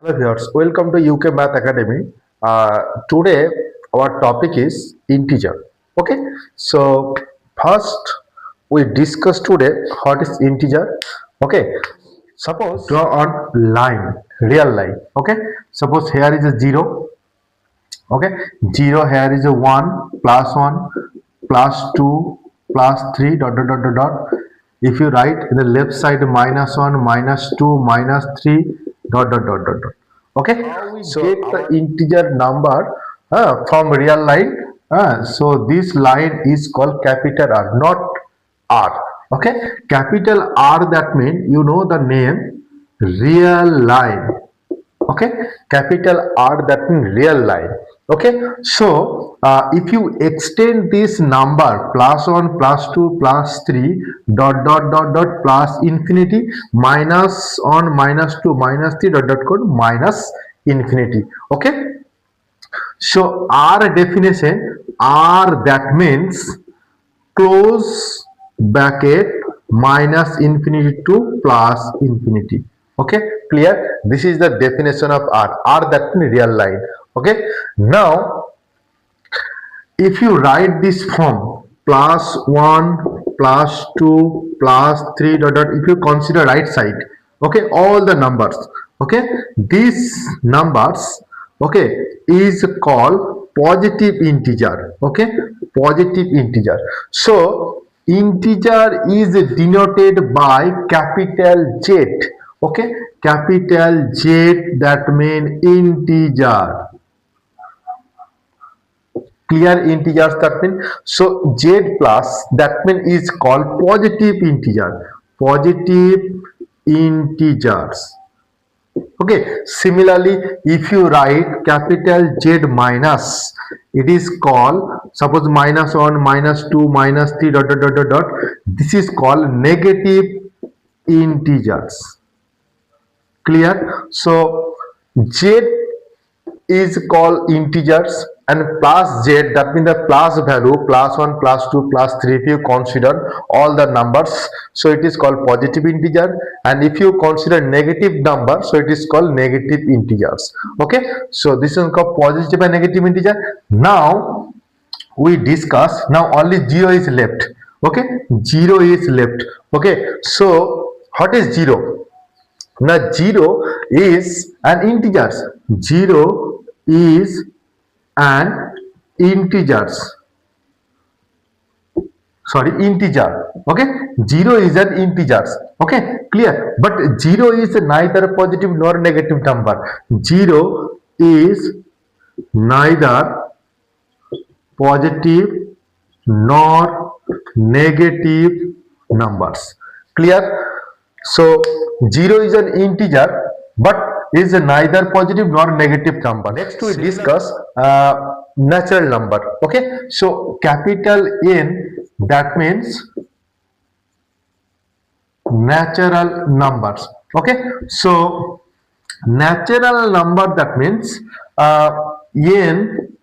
Hello viewers, welcome to UK Math Academy. Today our topic is integer. Okay, so first we discuss today what is integer. Okay, suppose draw on line, real line. Okay, suppose here is a zero. Okay, zero here is a one plus two plus three dot. If you write in the left side minus one minus two minus three dot. Okay, so get the integer number from real line. So this line is called capital R, not R. Okay, capital R, that means you know the name real line. Okay, capital R, that means real line. Okay, so if you extend this number plus 1 plus 2 plus 3 dot plus infinity minus 1 minus 2 minus 3 dot code minus infinity. Okay, so R definition, R, that means close bracket minus infinity to plus infinity. Okay, clear? This is the definition of R, that means real line. Okay, now if you write this form plus 1 plus 2 plus 3 dot, if you consider right side, okay, all the numbers, okay, these numbers, okay, is called positive integer. Okay, positive integer. So integer is denoted by capital Z. Okay, capital Z, that means integer. Clear? Integers, that means, so Z plus, that means is called positive integer. Positive integers. Okay, similarly if you write capital Z minus, it is called, suppose minus 1 minus 2 minus 3 dot, this is called negative integers. Clear? So Z is called integers, and plus Z, that means the plus value, plus 1 plus 2 plus 3, if you consider all the numbers, so it is called positive integer, and if you consider negative number, so it is called negative integers. Okay, so this is called positive and negative integer. Now we discuss, now only 0 is left. Okay, 0 is left. Okay, so what is 0? Now 0 is an integer. 0 is an integers. Sorry, integer. Okay, 0 is an integers. Okay, clear? But 0 is neither positive nor negative number. 0 is neither positive nor negative numbers. Clear? So 0 is an integer but is neither positive nor negative number. Next we discuss natural number. Okay, so capital N, that means natural numbers. Okay, so natural number, that means N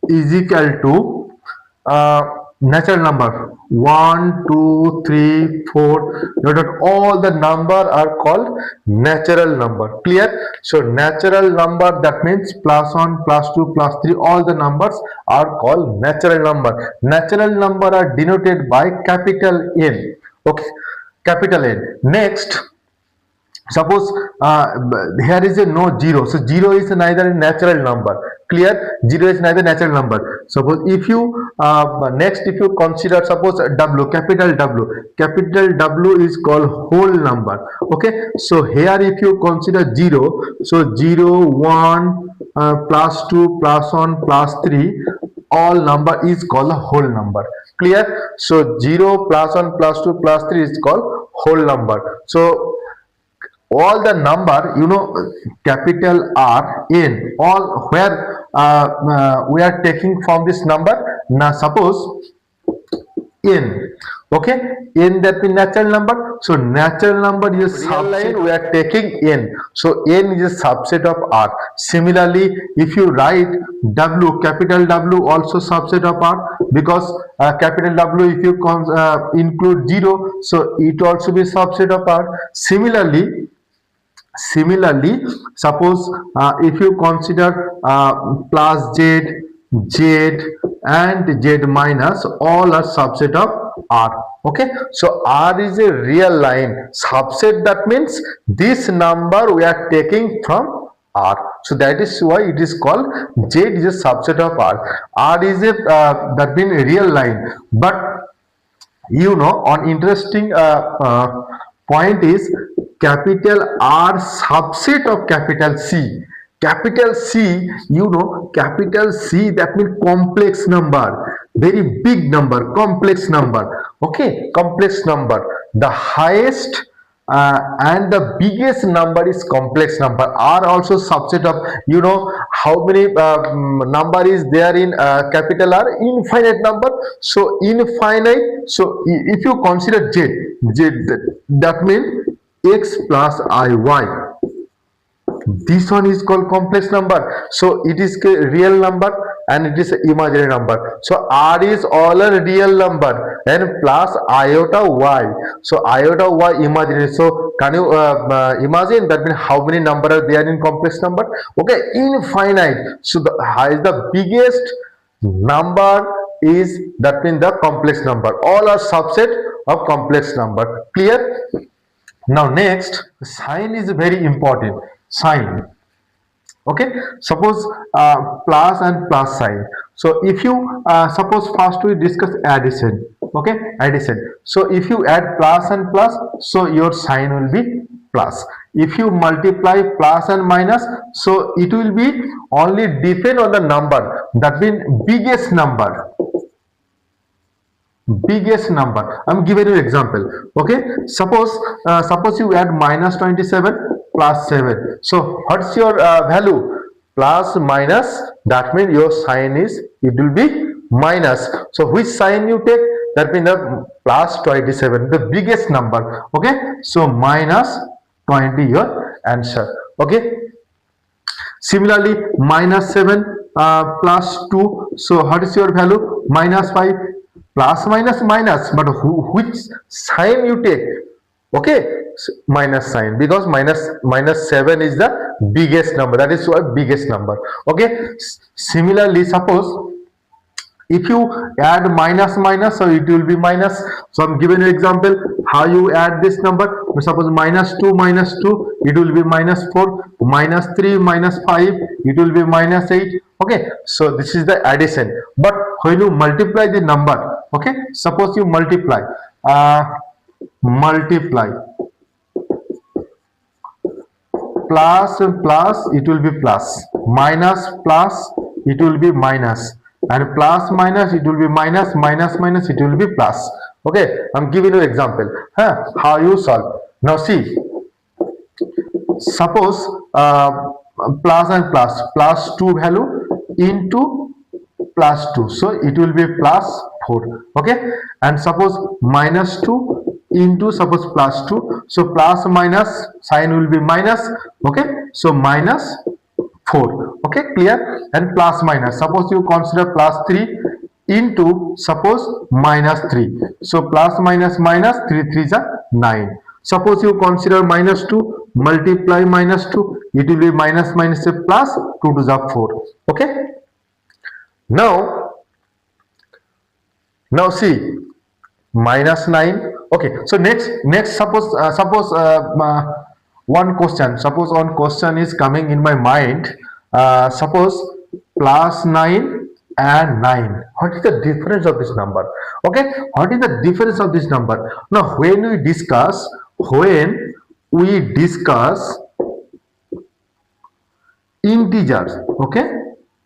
is equal to natural number 1 2 3 4 dot, all the number are called natural number. Clear? So natural number, that means plus 1 plus 2 plus 3, all the numbers are called natural number. Natural number are denoted by capital N. Okay, capital N. Next, suppose here is a no 0, so 0 is neither a natural number. Clear? 0 is neither natural number. Suppose if you next, if you consider, suppose W, capital W is called whole number. Okay, so here if you consider 0, so 0 1 plus 2 plus 1 plus 3, all number is called a whole number. Clear? So 0 plus 1 plus 2 plus 3 is called whole number. So all the number, you know, capital R, N, all where we are taking from this number. Now suppose N, okay, N, that means natural number. So natural number is subset, we are taking N, so N is a subset of R. Similarly if you write W, capital W also subset of R, because capital W, if you include 0, so it also be subset of R. Similarly Similarly, suppose if you consider plus z, z and z minus, all are subset of R. Okay, so R is a real line subset. That means this number we are taking from R. So that is why it is called Z is a subset of R. R is a that means a real line, but on interesting point is capital R subset of capital C. Capital C, capital C, that means complex number, very big number, complex number. Okay, complex number, the highest and the biggest number is complex number. Are also subset of, how many number is there in capital R? Infinite number. So infinite. So if you consider z, that means x plus iy, this one is called complex number. So it is a real number and it is an imaginary number. So R is all a real number and plus iota y. So iota y imaginary. So can you imagine that means how many number are there in complex number? Okay, infinite. So the highest, the biggest number is, that means the complex number. All are subset of complex number. Clear? Now next, sign is very important. Sign. Okay, suppose plus and plus sign. So if you suppose first we discuss addition. Okay, addition. So if you add plus and plus, so your sign will be plus. If you multiply plus and minus, so it will be only depend on the number, that means biggest number. Biggest number. I'm giving you an example. Okay, suppose you add minus 27 plus 7. So what's your value? Plus minus, that means your sign is, it will be minus. So which sign you take? That means the plus 27, the biggest number. Okay, so minus 20 your answer. Okay, similarly minus 7 plus 2, so what is your value? Minus 5. Plus minus minus, but which sign you take? Okay, minus sign, because minus 7 is the biggest number, that is why biggest number. Okay, similarly suppose if you add minus minus, so it will be minus. So I'm giving you example how you add this number. Suppose minus 2 minus 2, it will be minus 4, minus 3 minus 5, it will be minus 8. Okay, so this is the addition. But when you multiply the number, okay, suppose you multiply plus and plus, it will be plus, minus plus, it will be minus, and plus minus, it will be minus, minus minus, it will be plus. Okay, I'm giving you example how you solve. Now see, suppose plus and plus 2 value into plus 2, so it will be plus 4. Okay, and suppose minus 2 into suppose plus 2, so plus minus sign will be minus. Okay, so minus 4. Okay, clear? And plus minus, suppose you consider plus 3 into suppose minus 3, so plus minus minus, 3 3s are 9. Suppose you consider minus 2, multiply minus 2, it will be minus minus a plus, 2 to the 4. Okay, now see, minus 9. Okay, so next suppose one question is coming in my mind. Suppose plus 9 and 9, what is the difference of this number? Okay, what is the difference of this number? Now when we discuss integers, okay,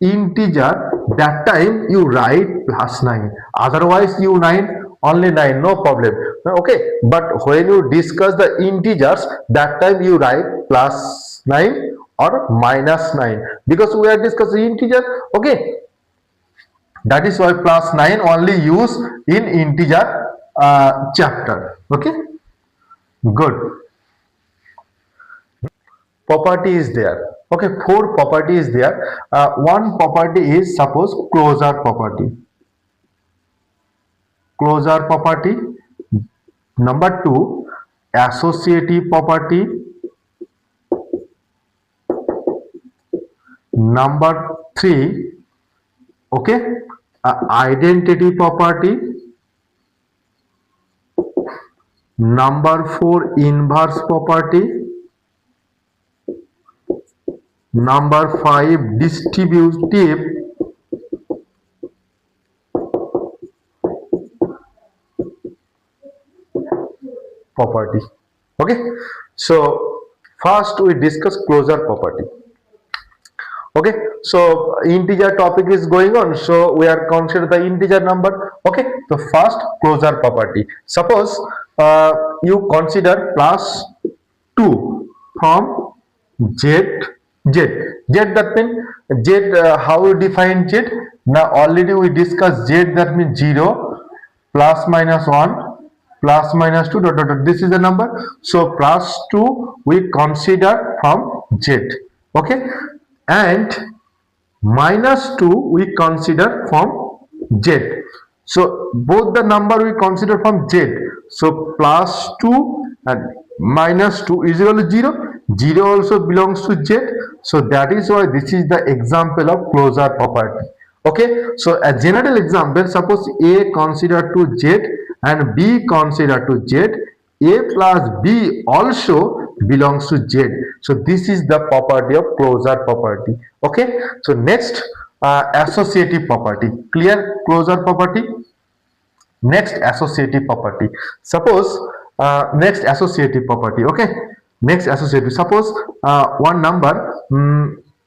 integer, that time you write plus 9, otherwise you write only 9, no problem. Okay, but when you discuss the integers, that time you write plus 9 or minus 9, because we are discussing integer. Okay, that is why plus 9 only used in integer chapter. Okay, good. Property is there. Okay, 4 property is there. One property is suppose closure property. Number 2, associative property. number 3, okay, identity property, number 4 inverse property, number 5 distributive property. Okay, so first we discuss closure property. Okay, so integer topic is going on, so we are consider the integer number. Okay, so first closure property. Suppose you consider plus 2 from z, that means z, how we define z? Now already we discussed z, that means 0 plus minus 1 plus minus 2 dot dot dot. This is the number, so plus 2 we consider from z. Okay, and minus 2 we consider from z. So both the number we consider from z, so plus 2 and minus 2 is equal to 0. 0 also belongs to z, so that is why this is the example of closure property. Okay, so a general example, suppose a consider to z and b consider to z, a plus b also belongs to z, so this is the property of closure property. Okay, so next associative property. Clear? Closure property. Next associative property. Suppose next associative property. Okay, next associative, suppose one number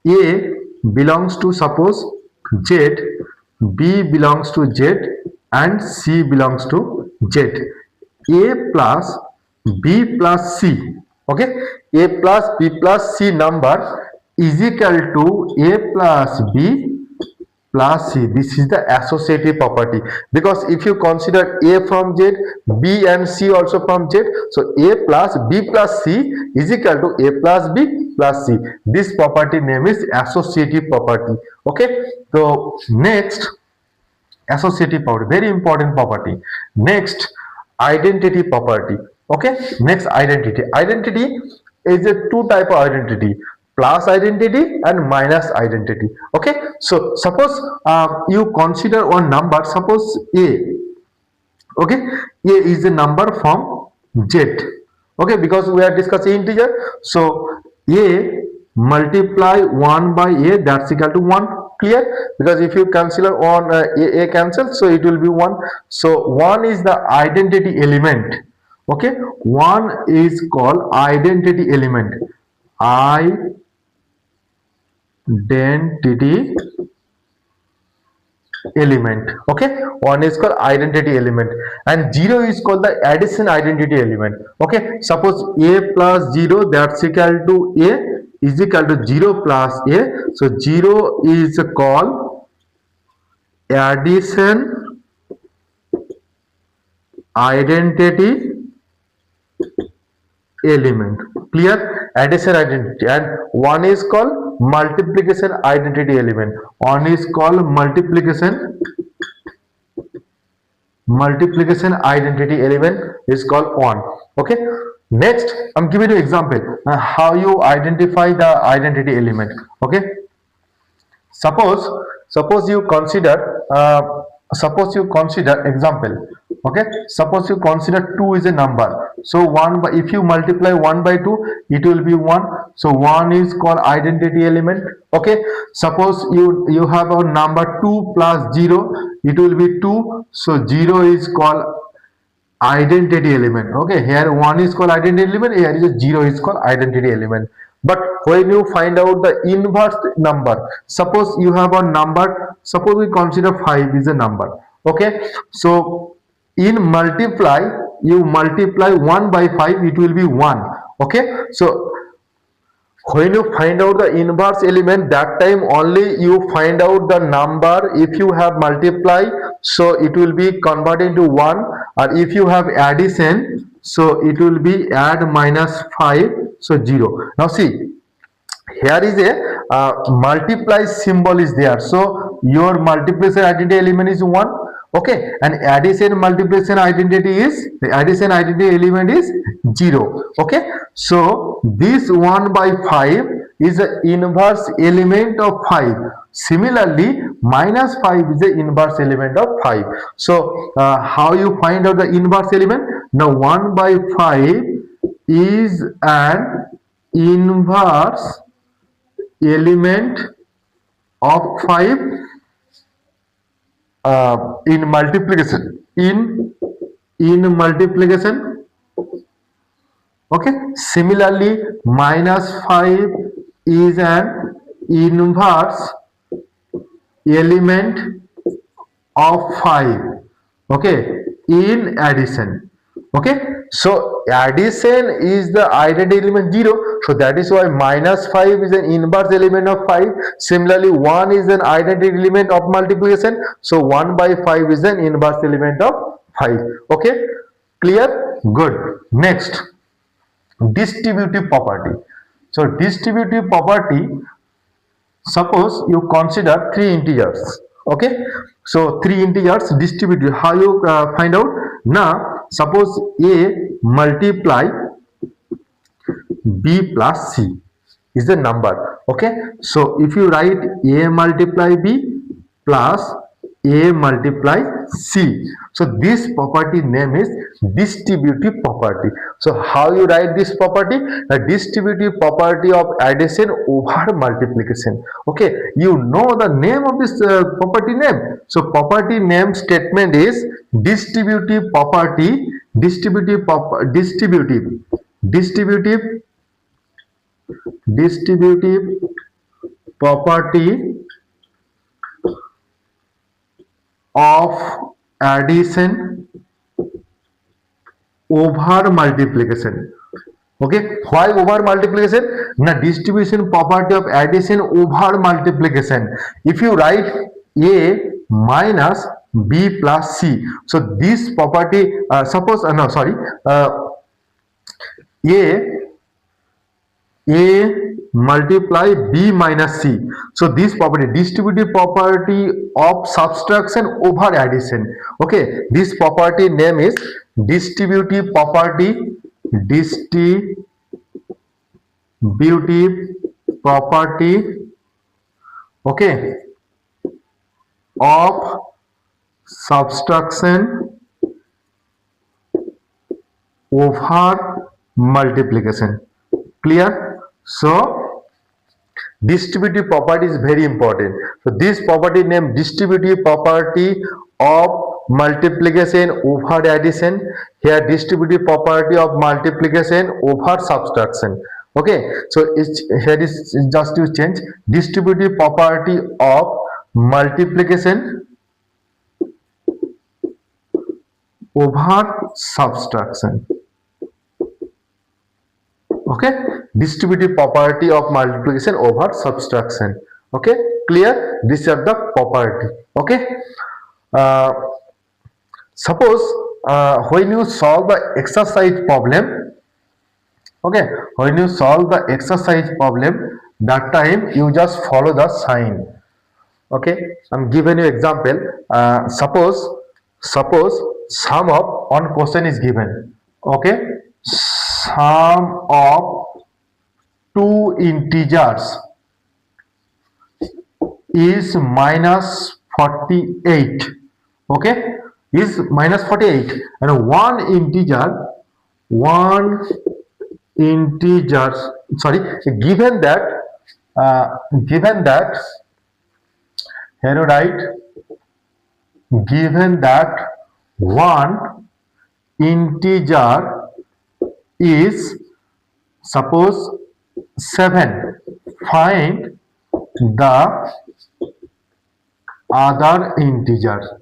a belongs to, suppose, z, b belongs to z, and c belongs to z. A plus b plus c, okay, a plus b plus c number is equal to a plus b plus c. This is the associative property, because if you consider a from z, b and c also from z, so a plus b plus c is equal to a plus b plus c. This property name is associative property. Okay, so next associative property, very important property. Next identity property. Okay, next identity. Identity is a two type of identity, plus identity and minus identity. Okay, so suppose you consider one number, suppose a. Okay, a is a number from z. Okay, because we are discussing integer, so a multiply 1 by a, that's equal to 1. Clear? Because if you consider on a cancel, so it will be 1. So 1 is the identity element. Okay, 1 is called identity element. Identity element. Okay, 1 is called identity element, and 0 is called the addition identity element. Okay, suppose a plus 0, that's equal to a, is equal to 0 plus a, so 0 is called addition identity element. Clear? Addition identity. And 1 is called multiplication identity element. 1 is called multiplication identity element is called 1. Okay, next I'm giving you example how you identify the identity element. Okay, suppose you consider example. Okay, suppose you consider 2 is a number, so 1 by, if you multiply 1 by 2, it will be 1, so 1 is called identity element. Okay, suppose you have a number 2 plus 0, it will be 2, so 0 is called identity element. Okay, here 1 is called identity element, here is a 0 is called identity element. But when you find out the inverse number, suppose you have a number, suppose we consider 5 is a number. Okay, so in multiply, you multiply 1 by 5, it will be 1. Okay, so when you find out the inverse element, that time only you find out the number. If you have multiply, so it will be converted to 1, or if you have addition, so it will be add minus 5, so 0. Now see, here is a multiply symbol is there, so your multiplication identity element is 1. Okay, and addition multiplication identity is, the addition identity element is 0. Okay, so this 1 by 5 is the inverse element of 5. Similarly, minus 5 is the inverse element of 5. So, how you find out the inverse element? Now, 1 by 5 is an inverse element of 5 in multiplication. In multiplication. Okay. Similarly, minus 5 is an inverse element of 5. Okay. In addition. Okay. So addition is the identity element 0. So that is why minus 5 is an inverse element of 5. Similarly, 1 is an identity element of multiplication. So 1 by 5 is an inverse element of 5. Okay. Clear? Good. Next, distributive property. So distributive property, suppose you consider three integers. Okay. So three integers distributive. How you find out? Now, suppose a multiply b plus c is the number. Okay. So if you write a multiply b plus a multiply c, so this property name is distributive property. So how you write this property? The distributive property of addition over multiplication. Okay, you know the name of this property name. So property name statement is distributive property, distributive property of addition over multiplication. Okay, why over multiplication? Now distribution property of addition over multiplication. If you write a minus b plus c, so this property suppose a multiply b minus c. So this property, distributive property of subtraction over addition. Okay, this property name is distributive property okay, of subtraction over multiplication. Clear? So distributive property is very important. So this property name distributive property of multiplication over addition. Here distributive property of multiplication over subtraction. Okay, so here is just to change distributive property of multiplication over subtraction. Okay, distributive property of multiplication over subtraction. Okay, clear? These are the property. Okay, suppose when you solve the exercise problem, okay, when you solve the exercise problem, that time you just follow the sign. Okay, I'm giving you example. Suppose sum of one question is given. Okay, sum of two integers is minus 48. Okay, is minus 48, and one integer sorry, given that here you write, given that one integer is suppose 7, find the other integer.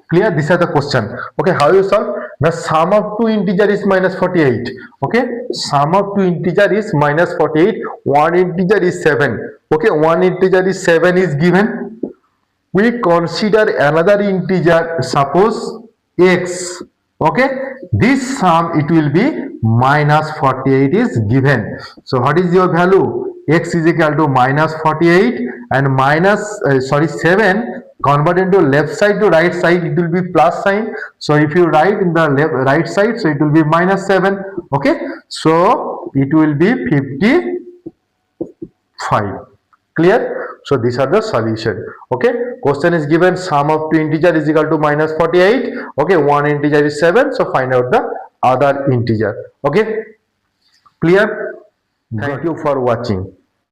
Clear? These are the question. Okay, how you solve? The sum of two integer is minus 48. Okay, sum of two integer is minus 48. One integer is 7. Okay, one integer is 7 is given. We consider another integer, suppose x. Okay, this sum it will be minus 48 is given. So what is your value? X is equal to minus 48 and minus 7 convert into left side to right side, it will be plus sign. So if you write in the right side, so it will be minus 7. Okay, so it will be 5. Clear? So these are the solution. Okay, question is given sum of two integer is equal to minus 48. Okay, one integer is 7, so find out the other integer. Okay, clear? Thank you for watching.